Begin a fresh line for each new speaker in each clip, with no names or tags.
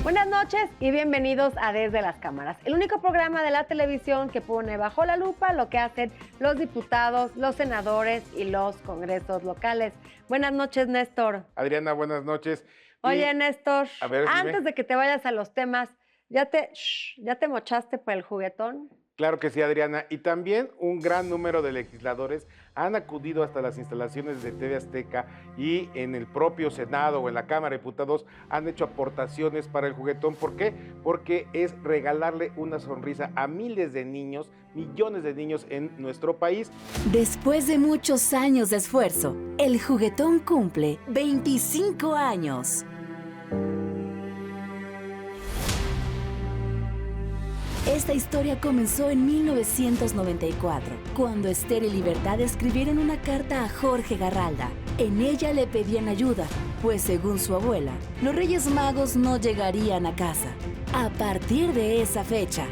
Buenas noches y bienvenidos a Desde las Cámaras, el único programa de la televisión que pone bajo la lupa lo que hacen los diputados, los senadores y los congresos locales. Buenas noches, Néstor.
Adriana, buenas noches.
Oye, Néstor,
a ver,
antes
dime.
de que te vayas a los temas, ¿ya te mochaste por el juguetón?
Claro que sí, Adriana. Y también un gran número de legisladores han acudido hasta las instalaciones de TV Azteca y en el propio Senado o en la Cámara de Diputados han hecho aportaciones para el juguetón. ¿Por qué? Porque es regalarle una sonrisa a miles de niños, millones de niños en nuestro país.
Después de muchos años de esfuerzo, el juguetón cumple 25 años. Esta historia comenzó en 1994, cuando Esther y Libertad escribieron una carta a Jorge Garralda. En ella le pedían ayuda, pues según su abuela, los Reyes Magos no llegarían a casa. A partir de esa fecha,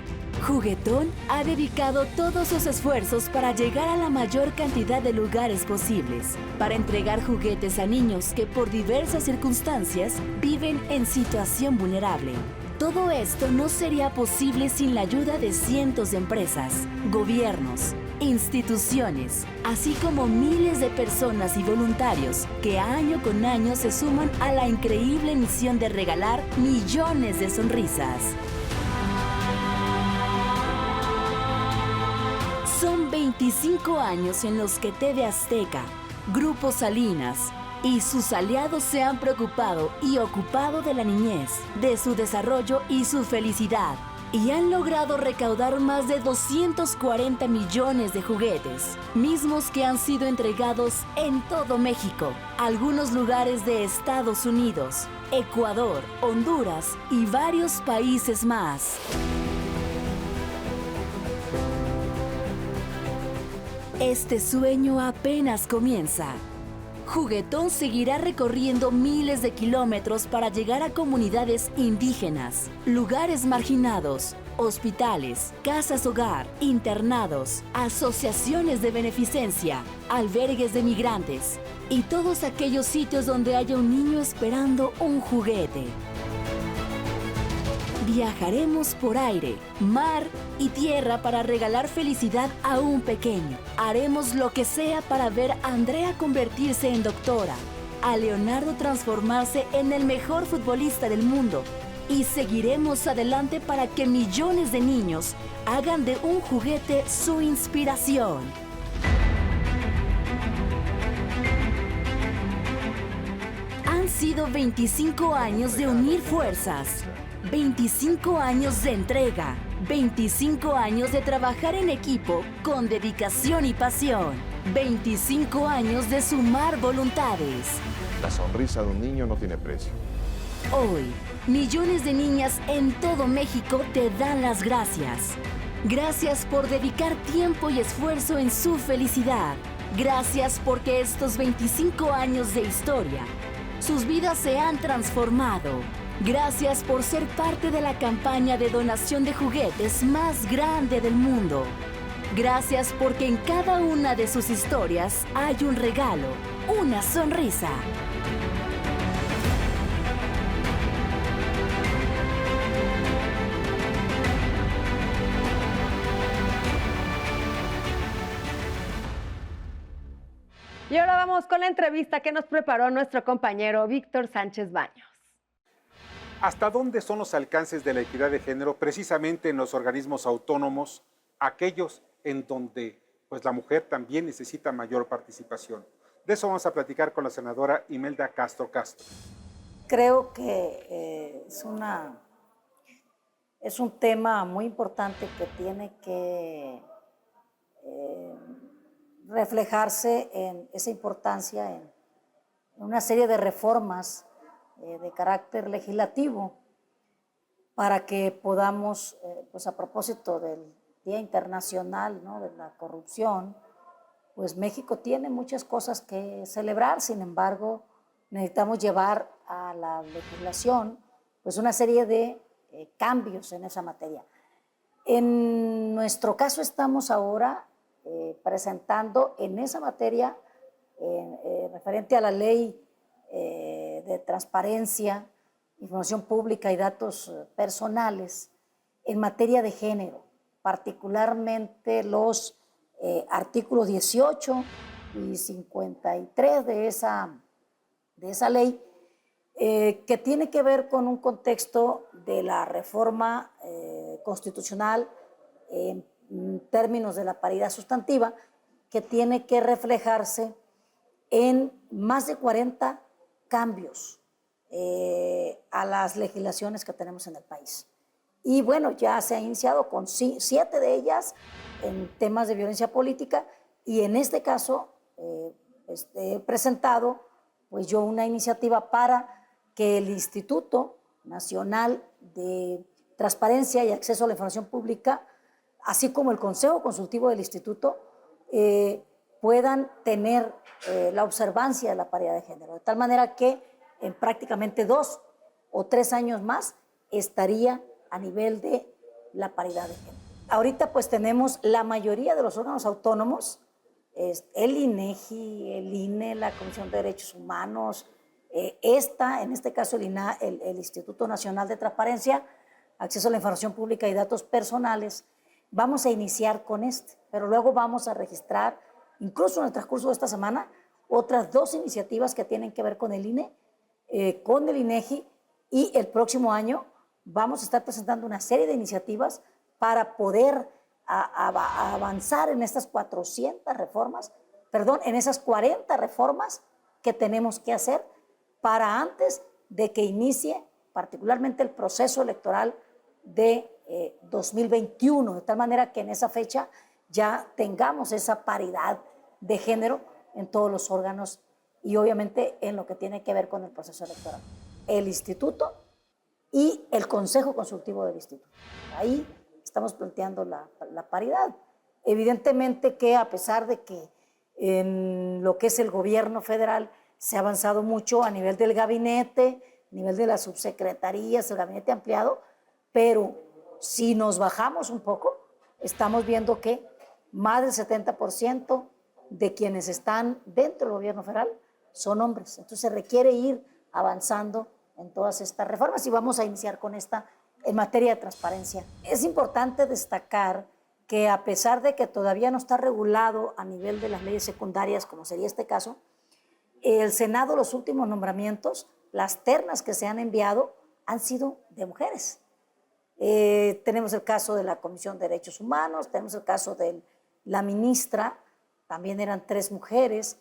Juguetón ha dedicado todos sus esfuerzos para llegar a la mayor cantidad de lugares posibles, para entregar juguetes a niños que por diversas circunstancias viven en situación vulnerable. Todo esto no sería posible sin la ayuda de cientos de empresas, gobiernos, instituciones, así como miles de personas y voluntarios que año con año se suman a la increíble misión de regalar millones de sonrisas. Son 25 años en los que TV Azteca, Grupo Salinas y sus aliados se han preocupado y ocupado de la niñez, de su desarrollo y su felicidad, y han logrado recaudar más de 240 millones de juguetes, mismos que han sido entregados en todo México, algunos lugares de Estados Unidos, Ecuador, Honduras y varios países más. Este sueño apenas comienza. Juguetón seguirá recorriendo miles de kilómetros para llegar a comunidades indígenas, lugares marginados, hospitales, casas hogar, internados, asociaciones de beneficencia, albergues de migrantes y todos aquellos sitios donde haya un niño esperando un juguete. Viajaremos por aire, mar y tierra para regalar felicidad a un pequeño. Haremos lo que sea para ver a Andrea convertirse en doctora, a Leonardo transformarse en el mejor futbolista del mundo. Y seguiremos adelante para que millones de niños hagan de un juguete su inspiración. Han sido 25 años de unir fuerzas. 25 años de entrega, 25 años de trabajar en equipo con dedicación y pasión, 25 años de sumar voluntades.
La sonrisa de un niño no tiene precio.
Hoy, millones de niñas en todo México te dan las gracias. Gracias por dedicar tiempo y esfuerzo en su felicidad. Gracias porque estos 25 años de historia, sus vidas se han transformado. Gracias por ser parte de la campaña de donación de juguetes más grande del mundo. Gracias porque en cada una de sus historias hay un regalo, una sonrisa.
Y ahora vamos con la entrevista que nos preparó nuestro compañero Víctor Sánchez Baños.
¿Hasta dónde son los alcances de la equidad de género precisamente en los organismos autónomos, aquellos en donde pues, la mujer también necesita mayor participación? De eso vamos a platicar con la senadora Imelda Castro Castro.
Creo que es un tema muy importante que tiene que reflejarse en esa importancia en una serie de reformas de carácter legislativo para que podamos, pues a propósito del Día Internacional, ¿no?, de la Corrupción, pues México tiene muchas cosas que celebrar. Sin embargo, necesitamos llevar a la legislación pues una serie de cambios en esa materia. En nuestro caso estamos ahora presentando en esa materia referente a la ley de transparencia información pública y datos personales en materia de género, particularmente los artículos 18 y 53 de esa ley, que tiene que ver con un contexto de la reforma constitucional en términos de la paridad sustantiva, que tiene que reflejarse en más de 40 cambios a las legislaciones que tenemos en el país. Y bueno, ya se ha iniciado con 7 de ellas en temas de violencia política, y en este caso he presentado pues yo una iniciativa para que el Instituto Nacional de Transparencia y Acceso a la Información Pública, así como el Consejo Consultivo del Instituto, puedan tener la observancia de la paridad de género, de tal manera que en prácticamente 2 o 3 años más estaría a nivel de la paridad de género. Ahorita pues tenemos la mayoría de los órganos autónomos, el INEGI, el INE, la Comisión de Derechos Humanos, en este caso el Instituto Nacional de Transparencia, Acceso a la Información Pública y Datos Personales. Vamos a iniciar con pero luego vamos a registrar, incluso en el transcurso de esta semana, otras 2 iniciativas que tienen que ver con el INE, con el INEGI, y el próximo año vamos a estar presentando una serie de iniciativas para poder avanzar en estas 400 reformas, en esas 40 reformas que tenemos que hacer para antes de que inicie particularmente el proceso electoral de 2021, de tal manera que en esa fecha ya tengamos esa paridad de género en todos los órganos y obviamente en lo que tiene que ver con el proceso electoral. El instituto y el Consejo Consultivo del Instituto. Ahí estamos planteando la paridad. Evidentemente que a pesar de que en lo que es el gobierno federal se ha avanzado mucho a nivel del gabinete, a nivel de las subsecretarías, el gabinete ampliado, pero si nos bajamos un poco, estamos viendo que más del 70% de quienes están dentro del gobierno federal son hombres. Entonces se requiere ir avanzando en todas estas reformas y vamos a iniciar con esta en materia de transparencia. Es importante destacar que a pesar de que todavía no está regulado a nivel de las leyes secundarias, como sería este caso, el Senado, los últimos nombramientos, las ternas que se han enviado han sido de mujeres. Tenemos el caso de la Comisión de Derechos Humanos, tenemos el caso de la ministra, también eran 3 mujeres,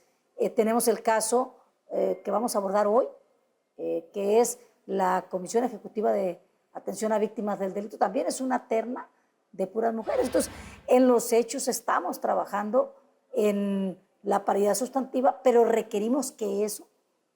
tenemos el caso que vamos a abordar hoy, que es la Comisión Ejecutiva de Atención a Víctimas del Delito, también es una terna de puras mujeres. Entonces, en los hechos estamos trabajando en la paridad sustantiva, pero requerimos que eso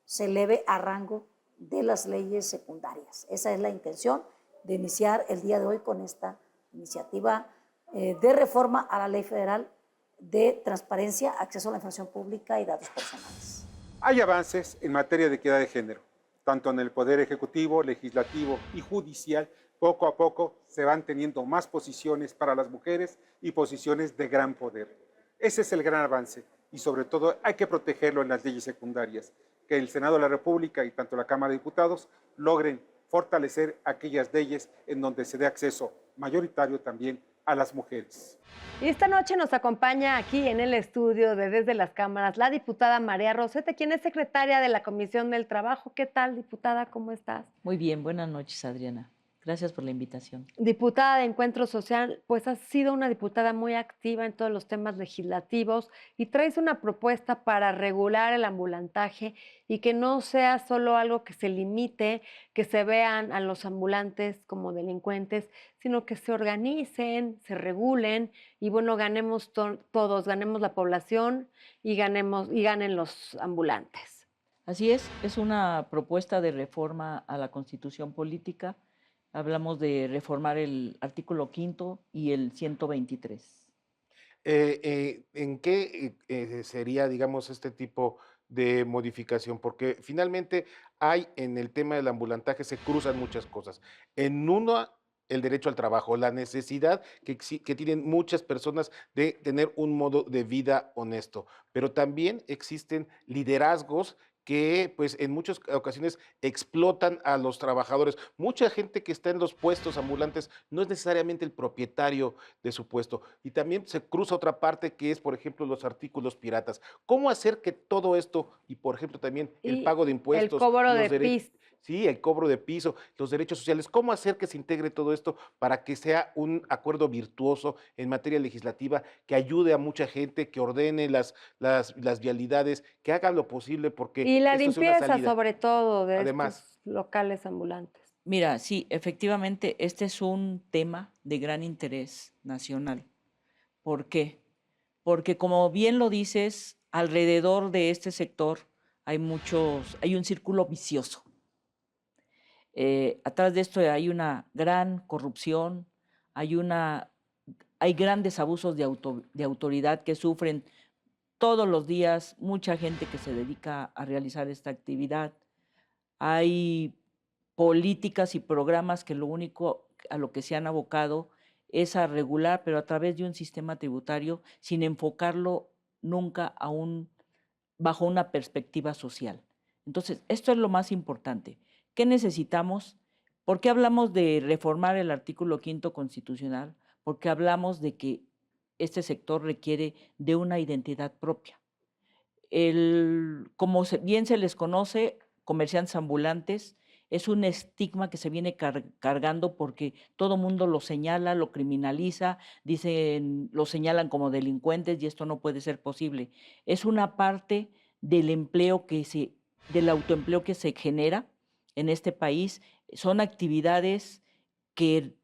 se eleve a rango de las leyes secundarias. Esa es la intención de iniciar el día de hoy con esta iniciativa de reforma a la Ley Federal de Transparencia, Acceso a la Información Pública y Datos Personales.
Hay avances en materia de equidad de género, tanto en el Poder Ejecutivo, Legislativo y Judicial. Poco a poco se van teniendo más posiciones para las mujeres y posiciones de gran poder. Ese es el gran avance y sobre todo hay que protegerlo en las leyes secundarias, que el Senado de la República y tanto la Cámara de Diputados logren fortalecer aquellas leyes en donde se dé acceso mayoritario también a las mujeres.
Y esta noche nos acompaña aquí en el estudio de Desde las Cámaras la diputada María Rosete, quien es secretaria de la Comisión del Trabajo. ¿Qué tal, diputada? ¿Cómo estás?
Muy bien, buenas noches, Adriana. Gracias por la invitación.
Diputada de Encuentro Social, pues has sido una diputada muy activa en todos los temas legislativos y traes una propuesta para regular el ambulantaje y que no sea solo algo que se limite, que se vean a los ambulantes como delincuentes, sino que se organicen, se regulen y bueno, ganemos todos, ganemos la población y ganen los ambulantes.
Así es una propuesta de reforma a la Constitución Política. Hablamos de reformar el artículo 5º y el 123.
¿En qué sería, digamos, este tipo de modificación? Porque finalmente hay en el tema del ambulantaje, se cruzan muchas cosas. En uno, el derecho al trabajo, la necesidad que tienen muchas personas de tener un modo de vida honesto, pero también existen liderazgos que pues en muchas ocasiones explotan a los trabajadores. Mucha gente que está en los puestos ambulantes no es necesariamente el propietario de su puesto. Y también se cruza otra parte que es, por ejemplo, los artículos piratas. ¿Cómo hacer que todo esto, y por ejemplo también el
Y
pago de
el
impuestos,
cobro
los
de
derechos,
PIS.
sí, el cobro de piso, los derechos sociales, cómo hacer que se integre todo esto para que sea un acuerdo virtuoso en materia legislativa que ayude a mucha gente, que ordene las vialidades, que haga lo posible porque
Y la
esto sea una
limpieza,
salida?
sobre todo, de
Además,
estos locales ambulantes.
Mira, sí, efectivamente, este es un tema de gran interés nacional. ¿Por qué? Porque como bien lo dices, alrededor de este sector hay un círculo vicioso. Atrás de esto hay una gran corrupción, hay, una, hay grandes abusos de autoridad que sufren todos los días mucha gente que se dedica a realizar esta actividad. Hay políticas y programas que lo único a lo que se han abocado es a regular, pero a través de un sistema tributario, sin enfocarlo nunca bajo una perspectiva social. Entonces, esto es lo más importante. ¿Qué necesitamos? ¿Por qué hablamos de reformar el artículo 5º constitucional? Porque hablamos de que este sector requiere de una identidad propia. Como bien se les conoce, comerciantes ambulantes, es un estigma que se viene cargando porque todo mundo lo señala, lo criminaliza, lo señalan como delincuentes y esto no puede ser posible. Es una parte del del autoempleo que se genera en este país. Son actividades que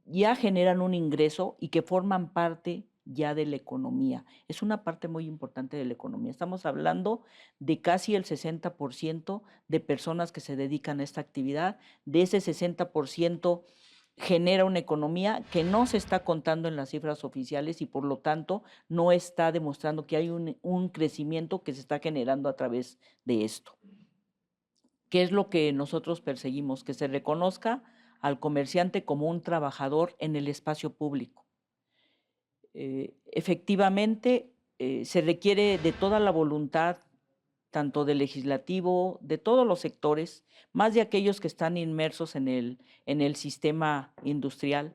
ya generan un ingreso y que forman parte ya de la economía. Es una parte muy importante de la economía. Estamos hablando de casi el 60% de personas que se dedican a esta actividad. De ese 60% genera una economía que no se está contando en las cifras oficiales y por lo tanto no está demostrando que hay un crecimiento que se está generando a través de esto. ¿Qué es lo que nosotros perseguimos? Que se reconozca al comerciante como un trabajador en el espacio público. Efectivamente, se requiere de toda la voluntad, tanto del legislativo, de todos los sectores, más de aquellos que están inmersos en el sistema industrial,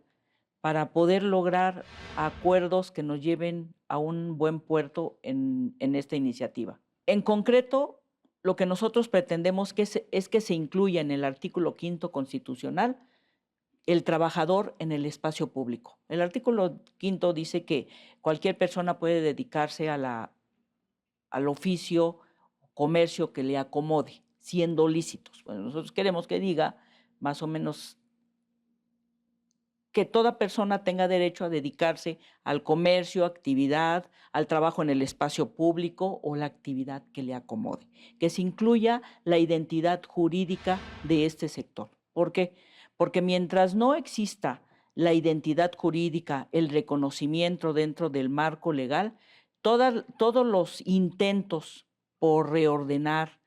para poder lograr acuerdos que nos lleven a un buen puerto en esta iniciativa. En concreto, lo que nosotros pretendemos es que se incluya en el artículo 5º constitucional el trabajador en el espacio público. El artículo 5º dice que cualquier persona puede dedicarse al oficio, comercio que le acomode, siendo lícitos. Bueno, nosotros queremos que diga más o menos que toda persona tenga derecho a dedicarse al comercio, actividad, al trabajo en el espacio público o la actividad que le acomode, que se incluya la identidad jurídica de este sector. ¿Por qué? Porque mientras no exista la identidad jurídica, el reconocimiento dentro del marco legal, todos los intentos por reordenar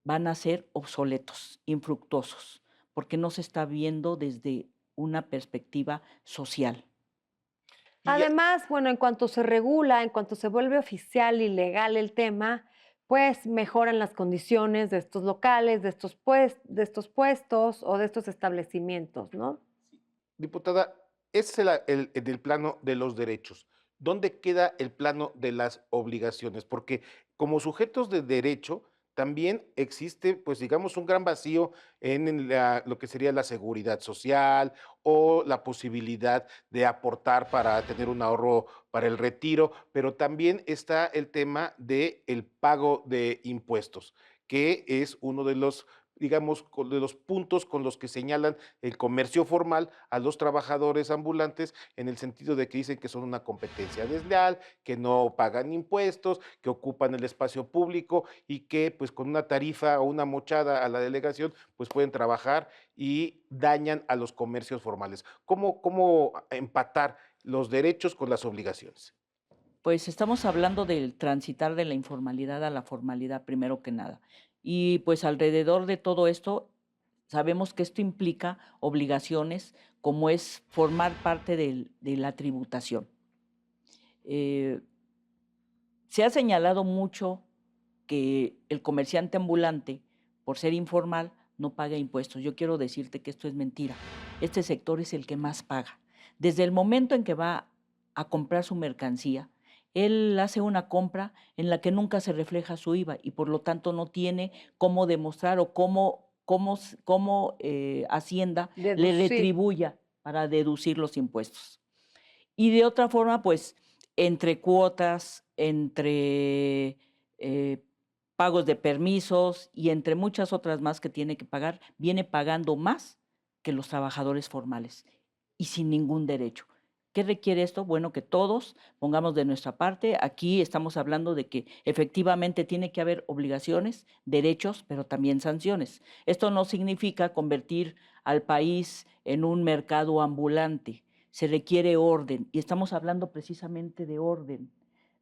van a ser obsoletos, infructuosos, porque no se está viendo desde una perspectiva social.
Además, bueno, en cuanto se regula, en cuanto se vuelve oficial y legal el tema, pues mejoran las condiciones de estos locales, de estos puestos o de estos establecimientos, ¿no?
diputada, ese es el plano de los derechos. ¿Dónde queda el plano de las obligaciones? Porque como sujetos de derecho también existe, pues digamos, un gran vacío en lo que sería la seguridad social o la posibilidad de aportar para tener un ahorro para el retiro, pero también está el tema del pago de impuestos, que es uno de los, digamos, de los puntos con los que señalan el comercio formal a los trabajadores ambulantes en el sentido de que dicen que son una competencia desleal, que no pagan impuestos, que ocupan el espacio público y que pues con una tarifa o una mochada a la delegación pues pueden trabajar y dañan a los comercios formales. ¿Cómo empatar los derechos con las obligaciones?
Pues estamos hablando del transitar de la informalidad a la formalidad, primero que nada. Y pues alrededor de todo esto, sabemos que esto implica obligaciones, como es formar parte de la tributación. Se ha señalado mucho que el comerciante ambulante, por ser informal, no paga impuestos. Yo quiero decirte que esto es mentira. Este sector es el que más paga. Desde el momento en que va a comprar su mercancía, él hace una compra en la que nunca se refleja su IVA y por lo tanto no tiene cómo demostrar o cómo Hacienda le
Deducir.
retribuya para deducir los impuestos. Y de otra forma, pues, entre cuotas, entre pagos de permisos y entre muchas otras más que tiene que pagar, viene pagando más que los trabajadores formales y sin ningún derecho. ¿Qué requiere esto? Bueno, que todos pongamos de nuestra parte. Aquí estamos hablando de que efectivamente tiene que haber obligaciones, derechos, pero también sanciones. Esto no significa convertir al país en un mercado ambulante. Se requiere orden y estamos hablando precisamente de orden.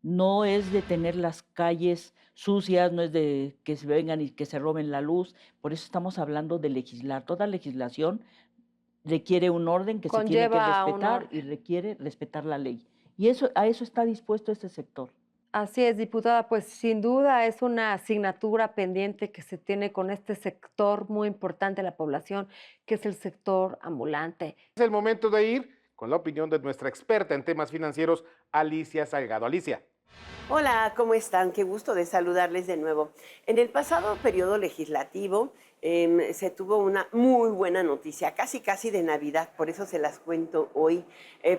No es de tener las calles sucias, no es de que se vengan y que se roben la luz. Por eso estamos hablando de legislar. Toda legislación requiere un orden que se tiene que
Conlleva un
respetar y
orden.
requiere respetar la ley. Y a eso está dispuesto este sector.
Así es, diputada, pues sin duda es una asignatura pendiente que se tiene con este sector muy importante de la población, que es el sector ambulante.
Es el momento de ir con la opinión de nuestra experta en temas financieros, Alicia Salgado. Alicia.
Hola, ¿cómo están? Qué gusto de saludarles de nuevo. En el pasado periodo legislativo se tuvo una muy buena noticia, casi de Navidad, por eso se las cuento hoy.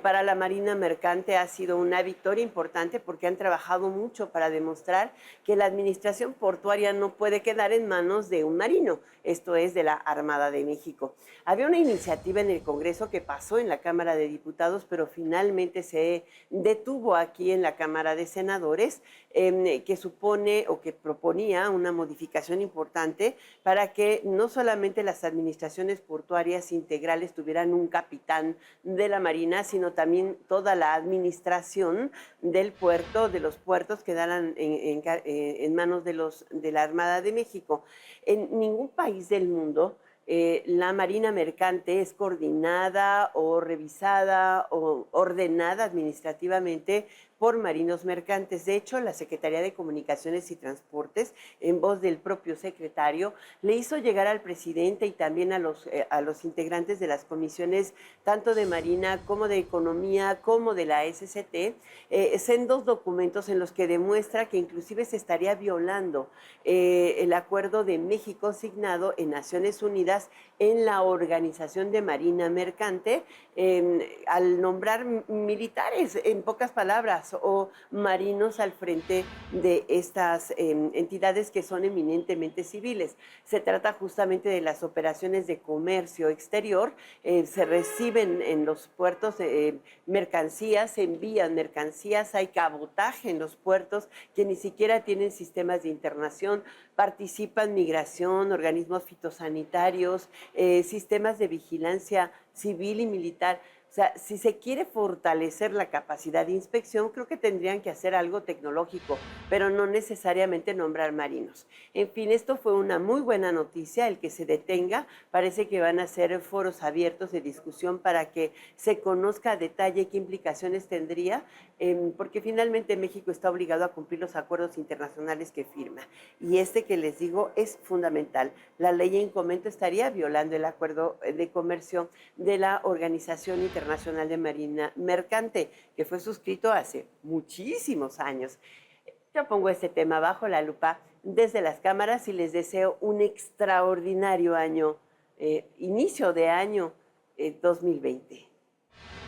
Para la Marina Mercante ha sido una victoria importante porque han trabajado mucho para demostrar que la administración portuaria no puede quedar en manos de un marino, esto es de la Armada de México. Había una iniciativa en el Congreso que pasó en la Cámara de Diputados, pero finalmente se detuvo aquí en la Cámara de Senadores, que supone o que proponía una modificación importante para que no solamente las administraciones portuarias integrales tuvieran un capitán de la Marina, sino también toda la administración del puerto, de los puertos quedaran en manos de la Armada de México. En ningún país del mundo la Marina Mercante es coordinada o revisada o ordenada administrativamente por marinos mercantes. De hecho, la Secretaría de Comunicaciones y Transportes, en voz del propio secretario, le hizo llegar al presidente y también a los integrantes de las comisiones, tanto de Marina como de Economía, como de la SCT, sendos documentos en los que demuestra que inclusive se estaría violando el acuerdo de México signado en Naciones Unidas en la Organización de Marina Mercante, al nombrar militares, en pocas palabras, o marinos al frente de estas entidades que son eminentemente civiles. Se trata justamente de las operaciones de comercio exterior. Se reciben en los puertos mercancías, se envían mercancías, hay cabotaje en los puertos que ni siquiera tienen sistemas de internación, participan migración, organismos fitosanitarios, sistemas de vigilancia civil y militar. O sea, si se quiere fortalecer la capacidad de inspección, creo que tendrían que hacer algo tecnológico, pero no necesariamente nombrar marinos. En fin, esto fue una muy buena noticia, el que se detenga. Parece que van a ser foros abiertos de discusión para que se conozca a detalle qué implicaciones tendría, porque finalmente México está obligado a cumplir los acuerdos internacionales que firma. Y este que les digo es fundamental. La ley en comento estaría violando el acuerdo de comercio de la Organización Internacional de Marina Mercante, que fue suscrito hace muchísimos años. Yo pongo este tema bajo la lupa desde las cámaras y les deseo un extraordinario año, inicio de año 2020.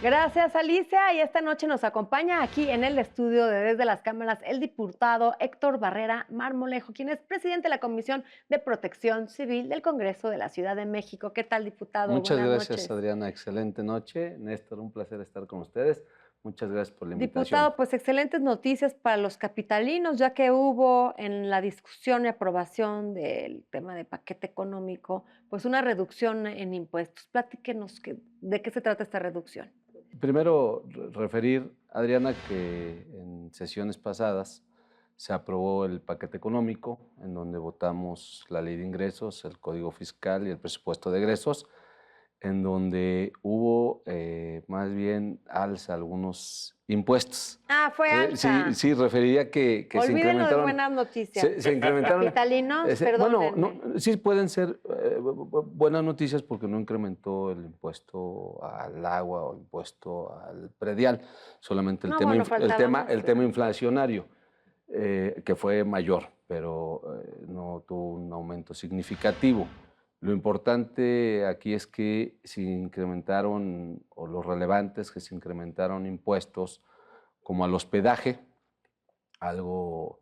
Gracias, Alicia. Y esta noche nos acompaña aquí en el estudio de Desde las Cámaras el diputado Héctor Barrera Marmolejo, quien es presidente de la Comisión de Protección Civil del Congreso de la Ciudad de México. ¿Qué tal, diputado?
Muchas
Buenas
gracias,
noches.
Adriana. Excelente noche. Néstor, un placer estar con ustedes. Muchas gracias por la invitación.
Diputado, pues excelentes noticias para los capitalinos, ya que hubo en la discusión y aprobación del tema de paquete económico, pues una reducción en impuestos. Platíquenos de qué se trata esta reducción.
Primero, referir, Adriana, que en sesiones pasadas se aprobó el paquete económico, en donde votamos la ley de ingresos, el código fiscal y el presupuesto de egresos. en donde hubo más bien alza algunos impuestos.
Fue alta.
Sí, referiría que se
Olvídenlo de
incrementaron.
buenas noticias.
Se incrementaron.
Capitalinos,
Bueno,
perdónenme.
sí pueden ser buenas noticias porque no incrementó el impuesto al agua o impuesto al predial, solamente el,
No,
tema,
bueno,
el,
faltaba
tema,
más,
el
pero-
tema inflacionario, que fue mayor, pero no tuvo un aumento significativo. Lo importante aquí es que se incrementaron, o lo relevante es que se incrementaron impuestos como al hospedaje, algo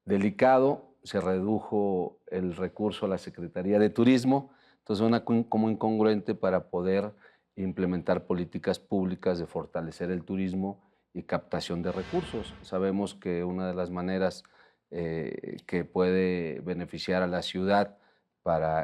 delicado, se redujo el recurso a la Secretaría de Turismo, entonces como incongruente para poder implementar políticas públicas de fortalecer el turismo y captación de recursos. Sabemos que una de las maneras que puede beneficiar a la ciudad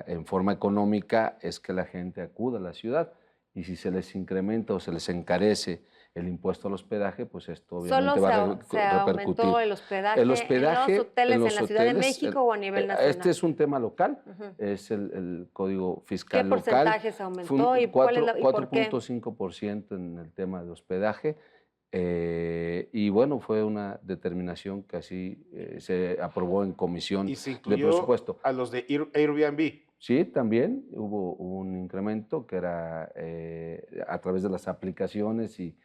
en forma económica es que la gente acuda a la ciudad, y si se les incrementa o se les encarece el impuesto al hospedaje, pues esto obviamente va a
Se
repercutir.
aumentó el hospedaje, en los hoteles en la Ciudad de México o a nivel nacional.
Este es un tema local,
Ujú.
es el Código Fiscal
¿Qué
local.
porcentaje se aumentó y cuál es y por qué?
4.5% en el tema de hospedaje. Y bueno, fue una determinación que así se aprobó en comisión
Y se
de
incluyó
presupuesto.
a los de Airbnb.
Sí, también hubo un incremento que era a través de las aplicaciones y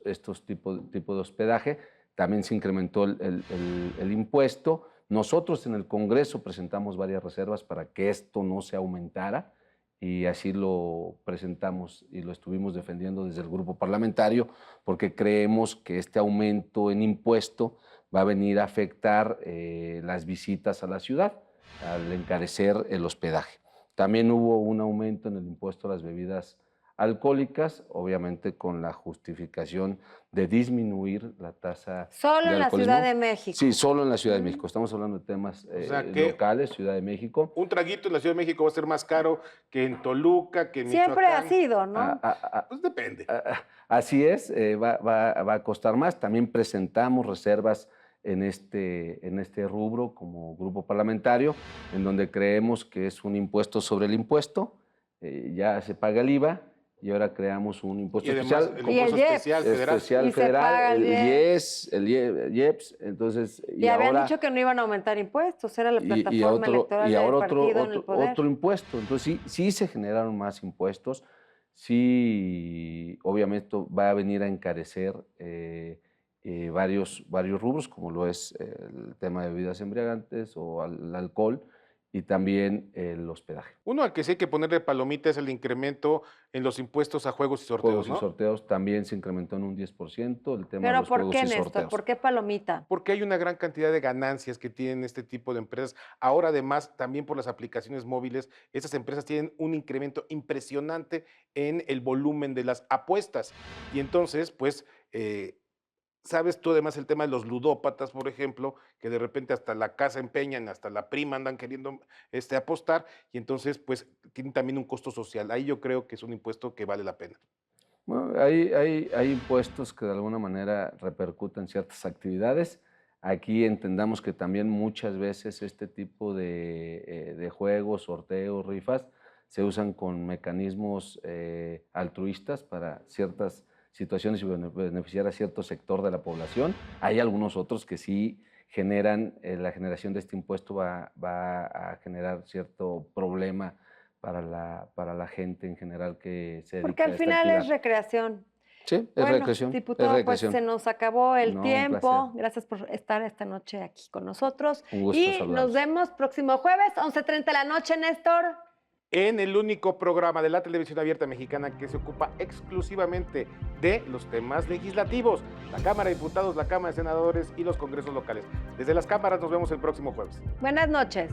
estos tipos de hospedaje. También se incrementó el impuesto. Nosotros en el Congreso presentamos varias reservas para que esto no se aumentara, y así lo presentamos y lo estuvimos defendiendo desde el grupo parlamentario, porque creemos que este aumento en impuesto va a venir a afectar las visitas a la ciudad al encarecer el hospedaje. También hubo un aumento en el impuesto a las bebidas alcohólicas, obviamente con la justificación de disminuir la tasa
Solo
de
en la
alcoholismo.
Ciudad de México.
Sí, solo en la Ciudad de México. Estamos hablando de temas
sea que-
locales, Ciudad de México.
Un traguito en la Ciudad de México va a ser más caro que en Toluca, que en
Siempre ha
Michoacán.
sido, ¿no?
Pues depende.
Así es, va a costar más. También presentamos reservas en este rubro como grupo parlamentario, en donde creemos que es un impuesto sobre el impuesto, ya se paga el IVA, y ahora creamos un impuesto
Y además
especial.
el
Y el
impuesto
IEPS.
especial federal.
Especial
Y se paga
federal,
el
el IEPS, entonces,
Y habían
ahora,
dicho que no iban a aumentar impuestos, era la plataforma
y
electoral del
ahora
partido en el poder.
otro impuesto. Entonces sí se generaron más impuestos, sí, obviamente esto va a venir a encarecer varios rubros, como lo es el tema de bebidas embriagantes o el alcohol, y también el hospedaje.
Uno al que sí hay que ponerle palomita es el incremento en los impuestos a juegos y sorteos,
Juegos
¿no?
y sorteos también se incrementó en un 10%, el tema de
Pero
los
¿por
juegos
qué,
y
Néstor?
sorteos.
¿Por qué palomita?
Porque hay una gran cantidad de ganancias que tienen este tipo de empresas. Ahora, además, también por las aplicaciones móviles, estas empresas tienen un incremento impresionante en el volumen de las apuestas. Y entonces, pues, sabes tú además el tema de los ludópatas, por ejemplo, que de repente hasta la casa empeñan, hasta la prima andan queriendo apostar, y entonces, pues, tienen también un costo social. Ahí yo creo que es un impuesto que vale la pena.
Bueno, hay impuestos que de alguna manera repercuten ciertas actividades. Aquí entendamos que también muchas veces este tipo de juegos, sorteos, rifas, se usan con mecanismos altruistas para ciertas situaciones y beneficiar a cierto sector de la población. Hay algunos otros que sí generan, la generación de este impuesto va a generar cierto problema para la gente en general que se dedica
Porque
a
al
esta
final
actividad.
es recreación.
Sí, es
Bueno,
recreación.
diputado,
es recreación.
pues se nos acabó el
No, un
tiempo.
placer.
Gracias por estar esta noche aquí con nosotros.
Un gusto
Y
saludarlos.
nos vemos próximo jueves, 11:30 de la noche, Néstor.
En el único programa de la televisión abierta mexicana que se ocupa exclusivamente de los temas legislativos, la Cámara de Diputados, la Cámara de Senadores y los congresos locales. Desde las cámaras nos vemos el próximo jueves.
Buenas noches.